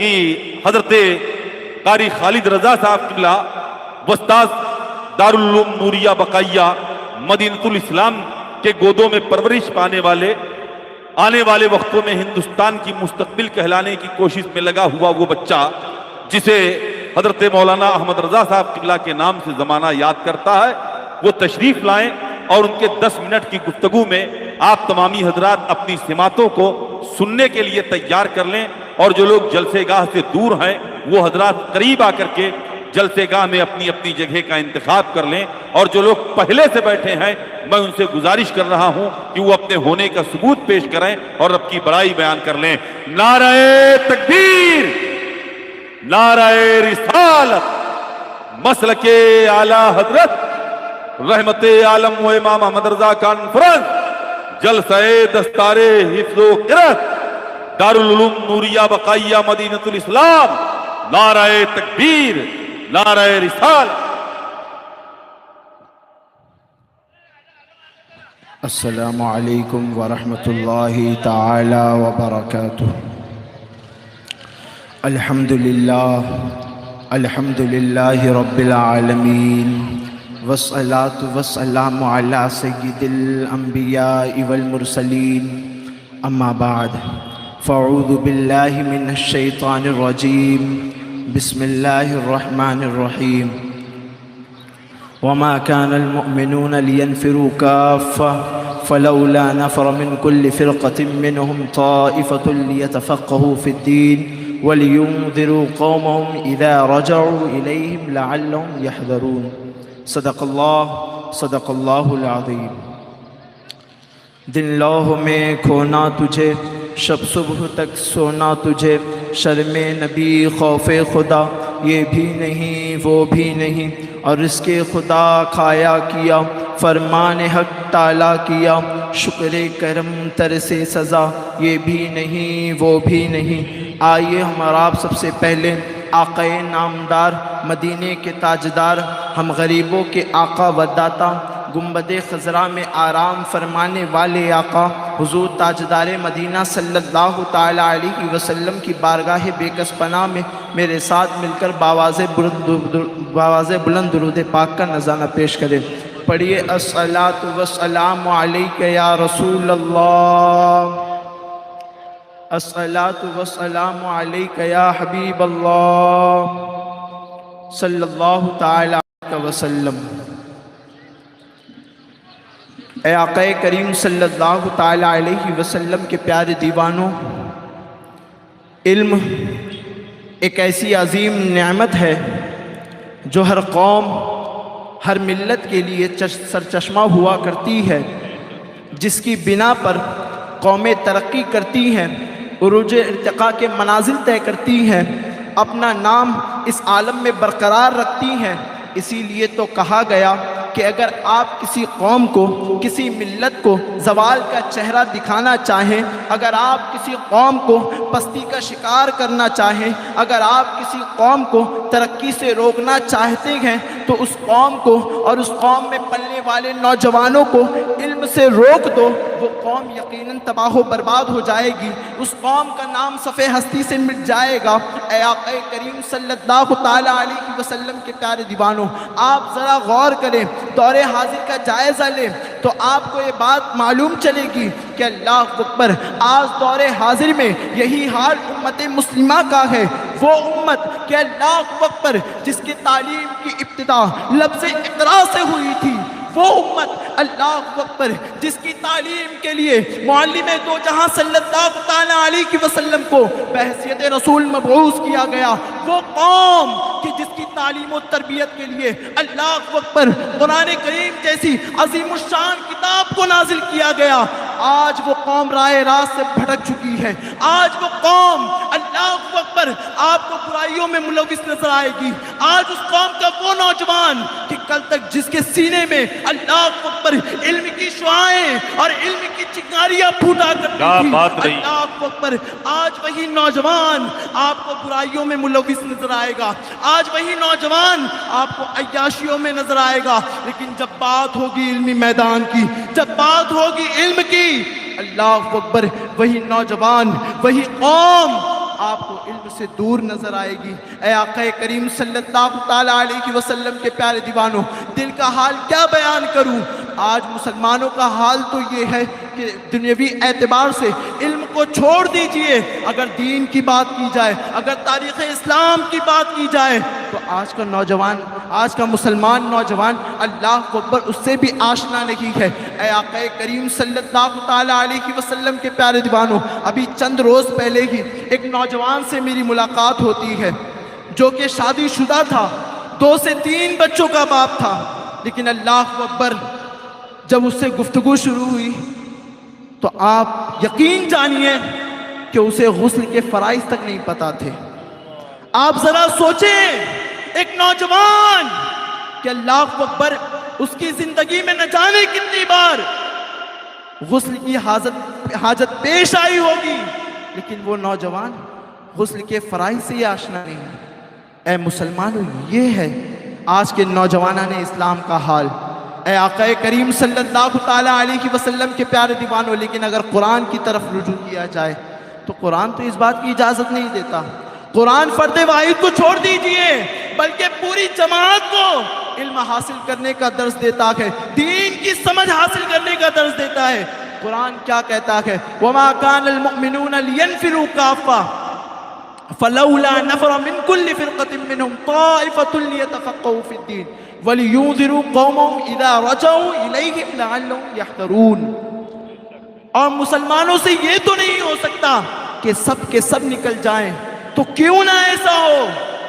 کہ حضرت قاری خالد رضا صاحب قبلہ وستاذ دارالعلوم نوریہ بقائیہ مدینۃ الاسلام کے گودوں میں پرورش پانے والے آنے والے وقتوں میں ہندوستان کی مستقبل کہلانے کی کوشش میں لگا ہوا وہ بچہ جسے حضرت مولانا احمد رضا صاحب قبلہ کے نام سے زمانہ یاد کرتا ہے، وہ تشریف لائیں اور ان کے 10 منٹ کی گفتگو میں آپ تمامی حضرات اپنی سماعتوں کو سننے کے لیے تیار کر لیں، اور جو لوگ جلسے گاہ سے دور ہیں وہ حضرات قریب آ کر کے جلسے گاہ میں اپنی اپنی جگہ کا انتخاب کر لیں، اور جو لوگ پہلے سے بیٹھے ہیں میں ان سے گزارش کر رہا ہوں کہ وہ اپنے ہونے کا ثبوت پیش کریں اور رب کی بڑائی بیان کر لیں۔ نعرہ تکبیر، نعرہ رسالت، مسلک اعلی حضرت رحمت عالم و امام احمد رضا کانفرنس، جلسہ دستار حفظ و قرأت، دارالعلوم نوریہ بقائیہ مدینۃ الاسلام، نعرہ تکبیر، نعرہ رسالت۔ السلام علیکم ورحمۃ اللہ تعالی وبرکاتہ۔ الحمد للہ رب العالمین، والصلاة والسلام علی سید الانبیاء والمرسلین، اما بعد فاعوذ باللہ من الشیطان الرجیم، بسم اللہ الرحمن الرحیم۔ وما كان المؤمنون لينفروا كافة فلولا نفر من كل فرقة منهم طائفة ليتفقهوا في الدين ولينذروا قومهم إذا رجعوا إليهم لعلهم يحذرون۔ صدق اللہ العظیم۔ دن لوح میں کھونا تجھے، شب صبح تک سونا تجھے، شرم نبی خوف خدا یہ بھی نہیں وہ بھی نہیں، اور رزق خدا کھایا کیا، فرمان حق ٹالا کیا، شکر کرم تر سے سزا یہ بھی نہیں وہ بھی نہیں۔ آئیے ہم اور آپ سب سے پہلے آقا نامدار، مدینے کے تاجدار، ہم غریبوں کے آقا و داتا، گنبد خضرا میں آرام فرمانے والے آقا حضور تاجدار مدینہ صلی اللہ تعالیٰ علیہ وسلم کی بارگاہ بے کس پناہ میں میرے ساتھ مل کر باواز بلند درود پاک کا نذرانہ پیش کریں۔ پڑھیے الصلاۃ والسلام علیک یا رسول اللہ، الصلاۃ والسلام علیک یا حبیب اللہ، صلی اللہ تعالیٰ علیہ وسلم۔ اے آقا کریم صلی اللہ تعالیٰ علیہ وسلم کے پیارے دیوانوں، علم ایک ایسی عظیم نعمت ہے جو ہر قوم ہر ملت کے لیے سرچشمہ ہوا کرتی ہے، جس کی بنا پر قومیں ترقی کرتی ہیں، عروج ارتقاء کے منازل طے کرتی ہیں، اپنا نام اس عالم میں برقرار رکھتی ہیں۔ اسی لیے تو کہا گیا کہ اگر آپ کسی قوم کو، کسی ملت کو زوال کا چہرہ دکھانا چاہیں، اگر آپ کسی قوم کو پستی کا شکار کرنا چاہیں، اگر آپ کسی قوم کو ترقی سے روکنا چاہتے ہیں، تو اس قوم کو اور اس قوم میں پلنے والے نوجوانوں کو علم سے روک دو، وہ قوم یقیناً تباہ و برباد ہو جائے گی، اس قوم کا نام صفحہ ہستی سے مٹ جائے گا۔ اے آقا کریم صلی اللہ تعالیٰ علیہ وسلم کے پیارے دیوانوں، آپ ذرا غور کریں، دور حاضر کا جائزہ لیں تو آپ کو یہ بات معلوم چلے گی کہ اللہ اکبر، آج دور حاضر میں یہی حال امت مسلمہ کا ہے۔ وہ امت کہ اللہ اکبر جس کی تعلیم کی ابتدا لفظ اقرا سے ہوئی تھی، وہ امت اللہ اکبر جس کی تعلیم کے لیے معلم دو جہاں صلی اللہ تعالیٰ علیہ وسلم کو بحیثیت رسول مبعوث کیا گیا، وہ قوم کہ جس کی تعلیم و تربیت کے لیے اللہ اکبر قرآن کریم جیسی عظیم الشان کتاب کو نازل کیا گیا، آج وہ قوم راہ راست سے بھٹک چکی ہے۔ آج وہ قوم اللہ اکبر آپ کو برائیوں میں ملوث نظر آئے گی۔ آج اس قوم کا وہ نوجوان کہ کل تک جس کے سینے میں اللہ اکبر علم کی شعاعیں اور علم کی چنگاریاں پھوٹا کرتی تھی، اللہ اکبر آج وہی نوجوان آپ کو برائیوں میں ملوث نظر آئے گا، آج وہی نوجوان آپ کو عیاشیوں میں نظر آئے گا۔ لیکن جب بات ہوگی علمی میدان کی، جب بات ہوگی علم کی، اللہ اکبر وہی نوجوان، وہی قوم آپ کو علم سے دور نظر آئے گی۔ اے آقا کریم صلی اللہ تعالیٰ علیہ وسلم کے پیارے دیوانوں، دل کا حال کیا بیان کروں؟ آج مسلمانوں کا حال تو یہ ہے کہ دنیاوی اعتبار سے علم کو چھوڑ دیجئے، اگر دین کی بات کی جائے، اگر تاریخ اسلام کی بات کی جائے تو آج کا نوجوان، آج کا مسلمان نوجوان اللہ اکبر اس سے بھی آشنا نہیں ہے۔ اے آقا کریم صلی اللہ تعالیٰ علیہ وسلم کے پیارے دیوانوں، ابھی چند روز پہلے ہی ایک نوجوان سے میری ملاقات ہوتی ہے جو کہ شادی شدہ تھا، 2 سے 3 بچوں کا باپ تھا، لیکن اللہ اکبر جب اس سے گفتگو شروع ہوئی تو آپ یقین جانیے کہ اسے غسل کے فرائض تک نہیں پتا تھے۔ آپ ذرا سوچیں، ایک نوجوان کہ اللہ اکبر اس کی زندگی میں نہ جانے کتنی بار غسل کی حاجت پیش آئی ہوگی، لیکن وہ نوجوان غسل کے فرائض سے آشنا نہیں ہے۔ اے مسلمانوں، یہ ہے آج کے نوجوانان اسلام کا حال۔ اے آقا کریم صلی اللہ تعالیٰ علیہ وسلم کے پیارے دیوانوں، لیکن اگر قرآن کی طرف رجوع کیا جائے تو قرآن تو اس بات کی اجازت نہیں دیتا۔ قرآن فرد واحد کو چھوڑ دیجئے، بلکہ پوری جماعت کو علم حاصل کرنے کا درس دیتا ہے، دین کی سمجھ حاصل کرنے کا درس دیتا ہے۔ قرآن کیا کہتا ہے؟ وَمَا كَانَ الْمُؤْمِنُونَ لِيَنْفِرُوا كَافَّةً فَلَوْلَا نَفَرَ مِنْ كُلِّ فِرْقَةٍ مِّنْهُمْ طَائِفَةٌ لِيَتَفَقَّهُوا فِي الدِّينِ وَلِيُنذِرُوا قَوْمَهُمْ إِذَا رَجَعُوا إِلَيْهِمْ لَعَلَّهُمْ يَحْذَرُونَ۔ اور مسلمانوں سے یہ تو نہیں ہو سکتا کہ سب کے سب نکل جائیں، تو کیوں نہ ایسا ہو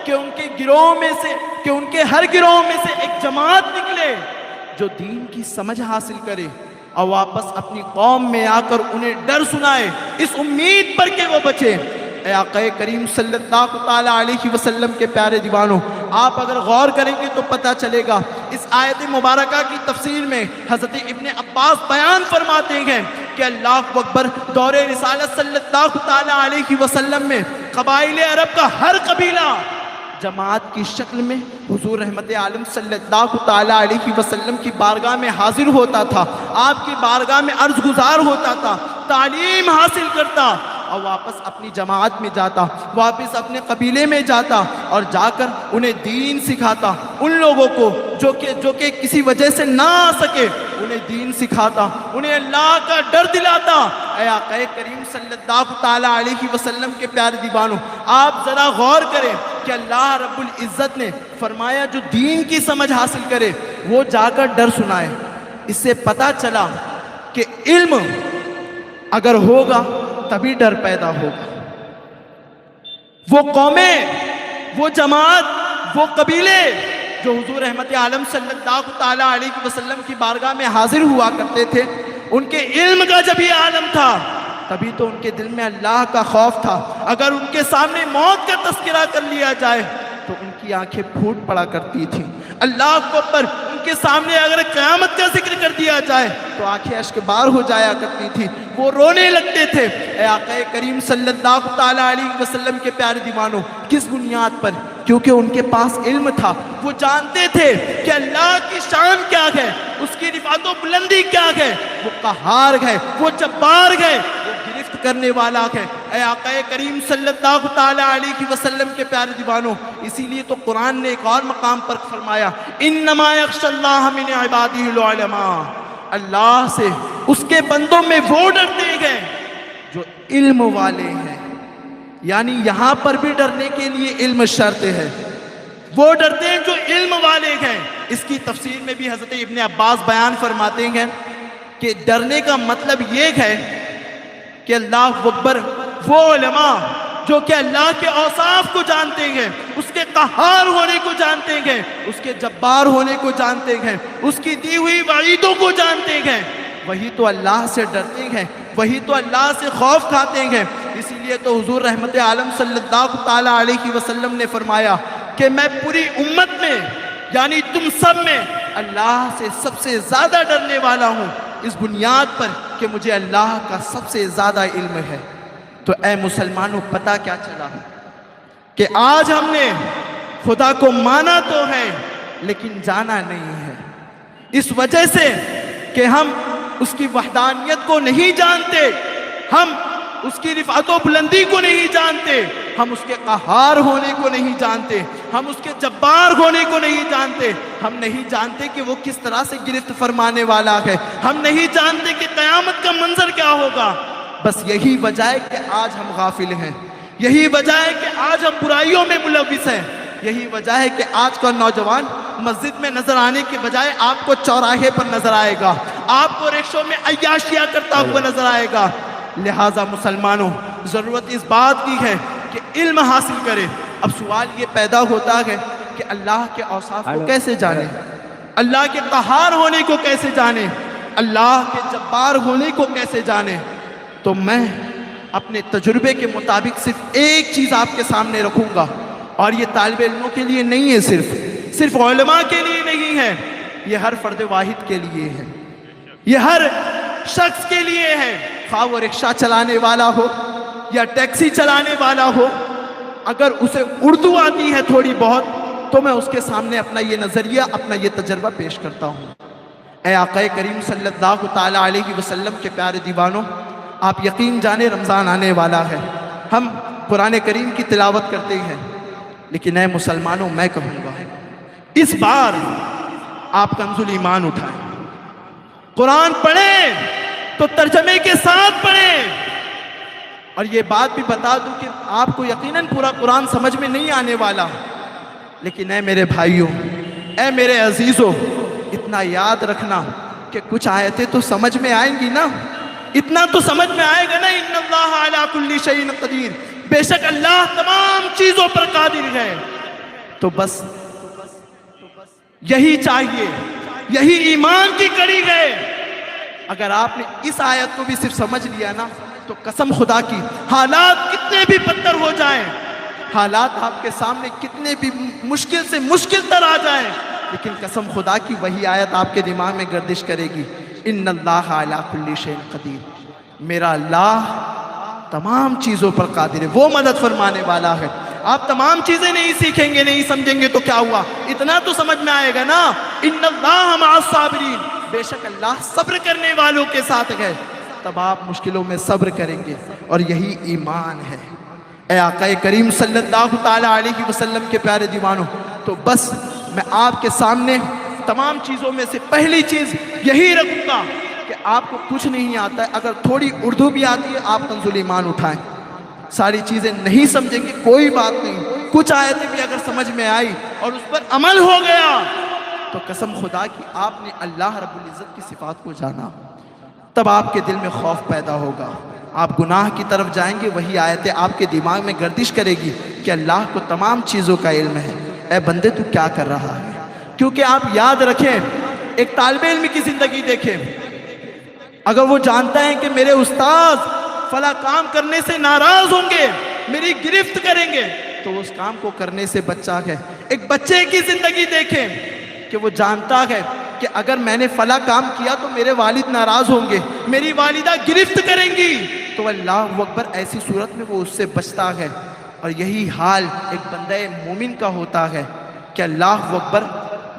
کہ ان کے گروہ میں سے، کہ ان کے ہر گروہ میں سے ایک جماعت نکلے جو دین کی سمجھ حاصل کرے اور واپس اپنی قوم میں آ کر انہیں ڈر سنائے، اس امید پر کہ وہ بچے۔ اے آقا کریم صلی اللہ تعالیٰ علیہ وسلم کے پیارے دیوانوں، آپ اگر غور کریں گے تو پتہ چلے گا، اس آیت مبارکہ کی تفسیر میں حضرت ابن عباس بیان فرماتے ہیں کہ اللہ اکبر دور رسالت صلی اللہ تعالیٰ علیہ وسلم میں قبائل عرب کا ہر قبیلہ جماعت کی شکل میں حضور رحمت عالم صلی اللہ تعالیٰ علیہ وسلم کی بارگاہ میں حاضر ہوتا تھا، آپ کی بارگاہ میں عرض گزار ہوتا تھا، تعلیم حاصل کرتا اور واپس اپنی جماعت میں جاتا، واپس اپنے قبیلے میں جاتا اور جا کر انہیں دین سکھاتا، ان لوگوں کو جو کہ کسی وجہ سے نہ آ سکے انہیں دین سکھاتا، انہیں اللہ کا ڈر دلاتا۔ اے آقا کریم صلی اللہ تعالیٰ علیہ وسلم کے پیارے دیوانوں، آپ ذرا غور کریں کہ اللہ رب العزت نے فرمایا جو دین کی سمجھ حاصل کرے وہ جا کر ڈر سنائے۔ اس سے پتہ چلا کہ علم اگر ہوگا تبھی ڈر پیدا ہوگا۔ وہ قومیں، وہ جماعت، وہ قبیلے جو حضور رحمت عالم صلی اللہ تعالیٰ علیہ وسلم کی بارگاہ میں حاضر ہوا کرتے تھے، ان کے علم کا جب یہ عالم تھا تبھی تو ان کے دل میں اللہ کا خوف تھا۔ اگر ان کے سامنے موت کا تذکرہ کر لیا جائے تو ان کی آنکھیں پھوٹ پڑا کرتی تھیں۔ اللہ اکبر، ان کے سامنے اگر قیامت کا ذکر کر دیا جائے تو آنکھیں اشک بار ہو جایا کرتی تھی، وہ رونے لگتے تھے۔ اے آقا کریم صلی اللہ تعالیٰ علیہ وسلم کے پیارے دیوانوں، کس بنیاد پر؟ کیونکہ ان کے پاس علم تھا، وہ جانتے تھے کہ اللہ کی شان کیا ہے، اس کی رفعت و بلندی کیا ہے، وہ قہار ہے، وہ جبار ہے، وہ گرفت کرنے والا ہے۔ اے آقا کریم صلی اللہ تعالیٰ علیہ وسلم کے پیارے دیوانوں، اسی لیے تو قرآن نے ایک اور مقام پر فرمایا انما یخشی اللہ من عبادہ العلماء، اللہ سے اس کے بندوں میں وہ ڈرتے ہیں جو علم والے ہیں۔ یعنی یہاں پر بھی ڈرنے کے لیے علم شرط ہے، وہ ڈرتے ہیں جو علم والے ہیں۔ اس کی تفسیر میں بھی حضرت ابن عباس بیان فرماتے ہیں کہ ڈرنے کا مطلب یہ ہے کہ اللہ اکبر، وہ علماء جو کہ اللہ کے اوصاف کو جانتے ہیں، اس کے قہار ہونے کو جانتے ہیں، اس کے جبار ہونے کو جانتے ہیں، اس کی دی ہوئی وعیدوں کو جانتے ہیں، وہی تو اللہ سے ڈرتے ہیں، وہی تو اللہ سے خوف کھاتے ہیں۔ اسی لیے تو حضور رحمت عالم صلی اللہ تعالیٰ علیہ وسلم نے فرمایا کہ میں پوری امت میں، یعنی تم سب میں، اللہ سے سب سے زیادہ ڈرنے والا ہوں، اس بنیاد پر کہ مجھے اللہ کا سب سے زیادہ علم ہے۔ تو اے مسلمانوں، پتہ کیا چلا کہ آج ہم نے خدا کو مانا تو ہے لیکن جانا نہیں ہے، اس وجہ سے کہ ہم اس کی وحدانیت کو نہیں جانتے، ہم اس کی رفعت و بلندی کو نہیں جانتے، ہم اس کے قہار ہونے کو نہیں جانتے، ہم اس کے جبار ہونے کو نہیں جانتے، ہم نہیں جانتے کہ وہ کس طرح سے گرفت فرمانے والا ہے، ہم نہیں جانتے کہ قیامت کا منظر کیا ہوگا۔ بس یہی وجہ ہے کہ آج ہم غافل ہیں، یہی وجہ ہے کہ آج ہم برائیوں میں ملوث ہیں، یہی وجہ ہے کہ آج کا نوجوان مسجد میں نظر آنے کے بجائے آپ کو چوراہے پر نظر آئے گا، آپ کو رکشوں میں عیاشیاں کرتا ہوا نظر آئے گا۔ لہٰذا مسلمانوں، ضرورت اس بات کی ہے کہ علم حاصل کریں۔ اب سوال یہ پیدا ہوتا ہے کہ اللہ کے اوصاف کو کیسے جانیں، اللہ کے قہار ہونے کو کیسے جانیں، اللہ کے جبار ہونے کو کیسے جانیں؟ تو میں اپنے تجربے کے مطابق صرف ایک چیز آپ کے سامنے رکھوں گا، اور یہ طالب علموں کے لیے نہیں ہے، صرف علماء کے لیے نہیں ہے، یہ ہر فرد واحد کے لیے ہے، یہ ہر شخص کے لیے ہے، خواہ وہ رکشہ چلانے والا ہو یا ٹیکسی چلانے والا ہو۔ اگر اسے اردو آتی ہے تھوڑی بہت تو میں اس کے سامنے اپنا یہ نظریہ، اپنا یہ تجربہ پیش کرتا ہوں۔ اے آقا کریم صلی اللہ تعالی علیہ وسلم کے پیارے دیوانوں، آپ یقین جانیں رمضان آنے والا ہے، ہم قرآن کریم کی تلاوت کرتے ہیں، لیکن اے مسلمانوں میں کہوں گا اس بار آپ کنز الایمان اٹھائیں، قرآن پڑھیں تو ترجمے کے ساتھ پڑھیں۔ اور یہ بات بھی بتا دوں کہ آپ کو یقیناً پورا قرآن سمجھ میں نہیں آنے والا، لیکن اے میرے بھائیوں، اے میرے عزیزوں، اتنا یاد رکھنا کہ کچھ آیتیں تو سمجھ میں آئیں گی نا، اتنا تو سمجھ میں آئے گا نا، ان اللہ علی کل شیء قدیر، بے شک اللہ تمام چیزوں پر قادر ہے۔ تو بس یہی چاہیے، یہی ایمان کی کڑی ہے۔ اگر آپ نے اس آیت کو بھی صرف سمجھ لیا نا تو قسم خدا کی، حالات کتنے بھی بدتر ہو جائیں، حالات آپ کے سامنے کتنے بھی مشکل سے مشکل تر آ جائیں، لیکن قسم خدا کی وہی آیت آپ کے دماغ میں گردش کرے گی، ان اللہ علی کل شیء قدیر، میرا اللہ تمام چیزوں پر قادر ہے، وہ مدد فرمانے والا ہے۔ آپ تمام چیزیں نہیں سیکھیں گے، نہیں سمجھیں گے تو کیا ہوا، اتنا تو سمجھ میں آئے گا نا، ان اللہ مع الصابرین، بے شک اللہ صبر کرنے والوں کے ساتھ ہے، تب آپ مشکلوں میں صبر کریں گے، اور یہی ایمان ہے۔ اے آقا کریم صلی اللہ تعالی علیہ وسلم کے پیارے دیوانوں، تو بس میں آپ کے سامنے تمام چیزوں میں سے پہلی چیز یہی رکھوں گا کہ آپ کو کچھ نہیں آتا ہے، اگر تھوڑی اردو بھی آتی ہے آپ کنز الایمان اٹھائیں، ساری چیزیں نہیں سمجھیں گے کوئی بات نہیں، کچھ آیتیں بھی اگر سمجھ میں آئی اور اس پر عمل ہو گیا تو قسم خدا کی آپ نے اللہ رب العزت کی صفات کو جانا، تب آپ کے دل میں خوف پیدا ہوگا، آپ گناہ کی طرف جائیں گے، وہی آیتیں آپ کے دماغ میں گردش کرے گی کہ اللہ کو تمام چیزوں کا علم ہے، اے بندے تو کیا کر رہا ہے۔ کیونکہ آپ یاد رکھیں، ایک طالب علم کی زندگی دیکھیں، اگر وہ جانتا ہے کہ میرے استاد فلاں کام کرنے سے ناراض ہوں گے، میری گرفت کریں گے، تو اس کام کو کرنے سے بچا ہے۔ ایک بچے کی زندگی دیکھیں کہ وہ جانتا ہے کہ اگر میں نے فلاں کام کیا تو میرے والد ناراض ہوں گے، میری والدہ گرفت کریں گی، تو اللہ اکبر ایسی صورت میں وہ اس سے بچتا ہے۔ اور یہی حال ایک بندہ مومن کا ہوتا ہے کہ اللہ اکبر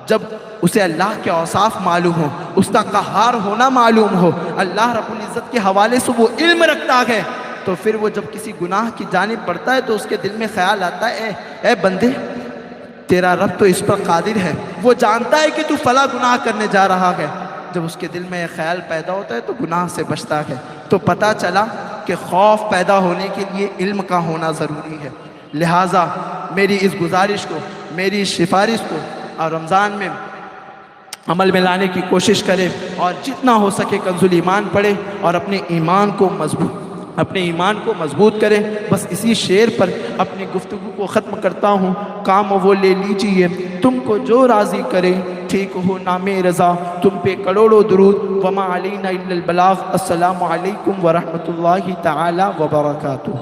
جب اسے اللہ کے اوصاف معلوم ہو، اس کا قہار ہونا معلوم ہو، اللہ رب العزت کے حوالے سے وہ علم رکھتا ہے، تو پھر وہ جب کسی گناہ کی جانب بڑھتا ہے تو اس کے دل میں خیال آتا ہے اے بندے تیرا رب تو اس پر قادر ہے، وہ جانتا ہے کہ تو فلاں گناہ کرنے جا رہا ہے، جب اس کے دل میں یہ خیال پیدا ہوتا ہے تو گناہ سے بچتا ہے۔ تو پتہ چلا کہ خوف پیدا ہونے کے لیے علم کا ہونا ضروری ہے۔ لہٰذا میری اس گزارش کو، میری اس سفارش کو اور رمضان میں عمل میں لانے کی کوشش کرے، اور جتنا ہو سکے کنز الایمان پڑھے اور اپنے ایمان کو مضبوط کرے۔ بس اسی شعر پر اپنی گفتگو کو ختم کرتا ہوں۔ کام وہ لے لیجئے تم کو جو راضی کرے، ٹھیک ہو نام رضا تم پہ کروڑوں درود، وما علینا الا البلاغ۔ السلام علیکم ورحمۃ اللہ تعالی وبرکاتہ۔